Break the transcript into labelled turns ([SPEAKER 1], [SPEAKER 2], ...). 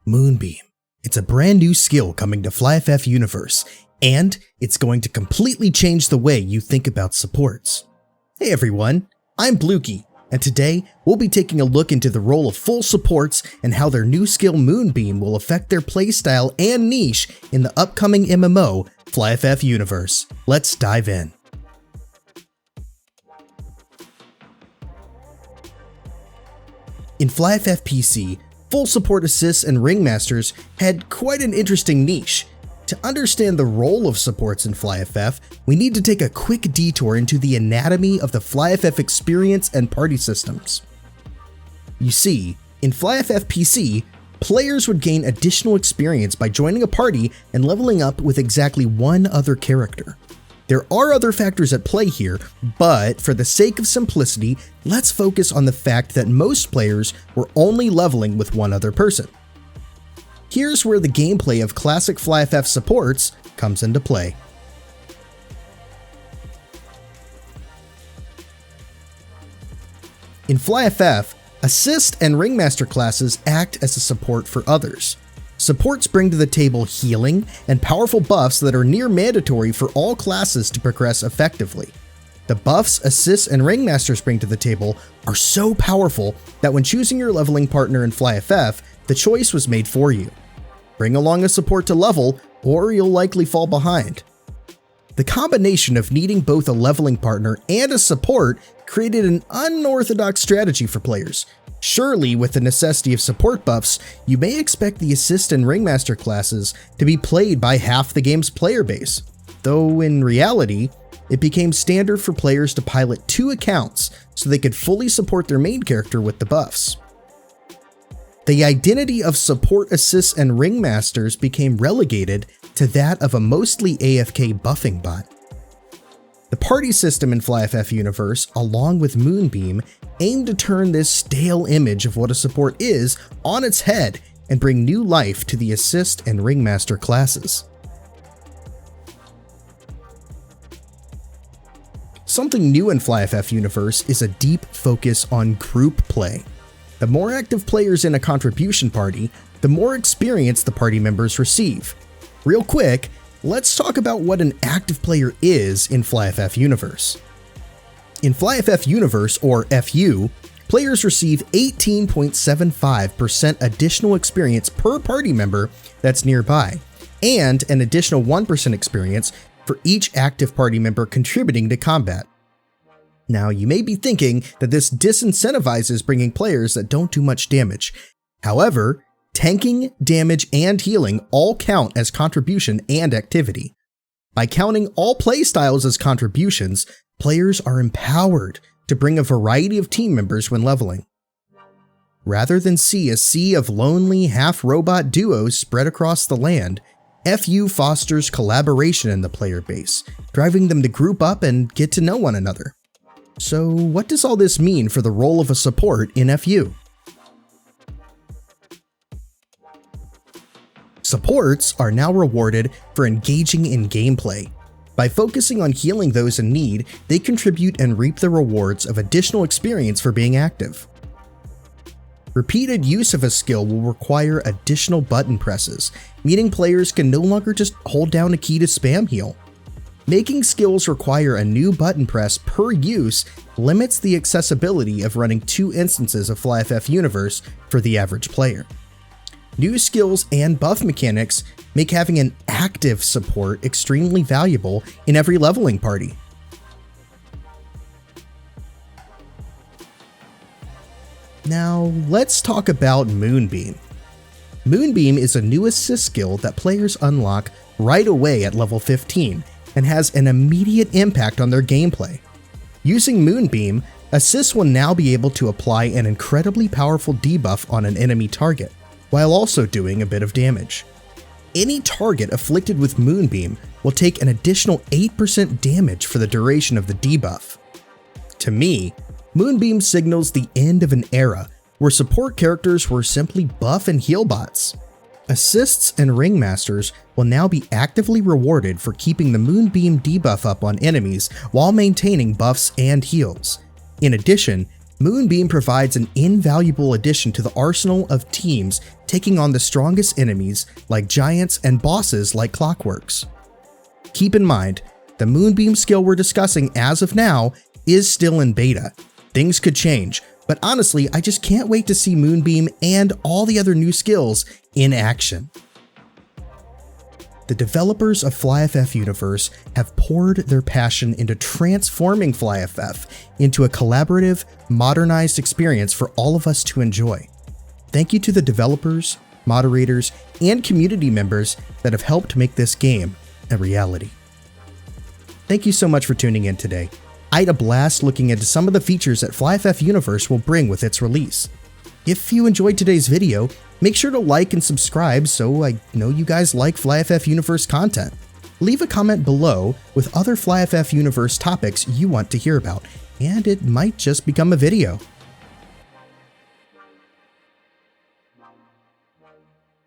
[SPEAKER 1] Moonbeam. It's a brand new skill coming to Flyff Universe, and it's going to completely change the way you think about supports. Hey everyone, I'm Blukey, and today we'll be taking a look into the role of full supports and how their new skill Moonbeam will affect their playstyle and niche in the upcoming MMO, Flyff Universe. Let's dive in. In Flyff PC, full support assists and ringmasters had quite an interesting niche. To understand the role of supports in Flyff, we need to take a quick detour into the anatomy of the Flyff experience and party systems. You see, in Flyff PC, players would gain additional experience by joining a party and leveling up with exactly one other character. There are other factors at play here, but for the sake of simplicity, let's focus on the fact that most players were only leveling with one other person. Here's where the gameplay of classic Flyff supports comes into play. In Flyff, assist and ringmaster classes act as a support for others. Supports bring to the table healing and powerful buffs that are near mandatory for all classes to progress effectively. The buffs, assists, and ringmasters bring to the table are so powerful that when choosing your leveling partner in Flyff, the choice was made for you. Bring along a support to level, or you'll likely fall behind. The combination of needing both a leveling partner and a support created an unorthodox strategy for players. Surely, with the necessity of support buffs, you may expect the assist and ringmaster classes to be played by half the game's player base, though in reality, it became standard for players to pilot two accounts so they could fully support their main character with the buffs. The identity of support assists and ringmasters became relegated to that of a mostly AFK buffing bot. The party system in Flyff Universe, along with Moonbeam, aim to turn this stale image of what a support is on its head and bring new life to the assist and ringmaster classes. Something new in Flyff Universe is a deep focus on group play. The more active players in a contribution party, the more experience the party members receive. Real quick, let's talk about what an active player is in Flyff Universe. In Flyff Universe, or FU, players receive 18.75% additional experience per party member that's nearby, and an additional 1% experience for each active party member contributing to combat. Now, you may be thinking that this disincentivizes bringing players that don't do much damage. However, tanking, damage, and healing all count as contribution and activity. By counting all playstyles as contributions, players are empowered to bring a variety of team members when leveling. Rather than see a sea of lonely, half-robot duos spread across the land, FU fosters collaboration in the player base, driving them to group up and get to know one another. So what does all this mean for the role of a support in FU? Supports are now rewarded for engaging in gameplay. By focusing on healing those in need, they contribute and reap the rewards of additional experience for being active. Repeated use of a skill will require additional button presses, meaning players can no longer just hold down a key to spam heal. Making skills require a new button press per use limits the accessibility of running two instances of Flyff Universe for the average player. New skills and buff mechanics make having an active support extremely valuable in every leveling party. Now, let's talk about Moonbeam. Moonbeam is a new assist skill that players unlock right away at level 15 and has an immediate impact on their gameplay. Using Moonbeam, assists will now be able to apply an incredibly powerful debuff on an enemy target, while also doing a bit of damage. Any target afflicted with Moonbeam will take an additional 8% damage for the duration of the debuff. To me, Moonbeam signals the end of an era where support characters were simply buff and heal bots. Assists and ringmasters will now be actively rewarded for keeping the Moonbeam debuff up on enemies while maintaining buffs and heals. In addition, Moonbeam provides an invaluable addition to the arsenal of teams taking on the strongest enemies like giants and bosses like Clockworks. Keep in mind, the Moonbeam skill we're discussing as of now is still in beta. Things could change, but honestly, I just can't wait to see Moonbeam and all the other new skills in action. The developers of Flyff Universe have poured their passion into transforming Flyff into a collaborative, modernized experience for all of us to enjoy. Thank you to the developers, moderators, and community members that have helped make this game a reality. Thank you so much for tuning in today. I had a blast looking into some of the features that Flyff Universe will bring with its release. If you enjoyed today's video, make sure to like and subscribe so I know you guys like Flyff Universe content. Leave a comment below with other Flyff Universe topics you want to hear about, and it might just become a video.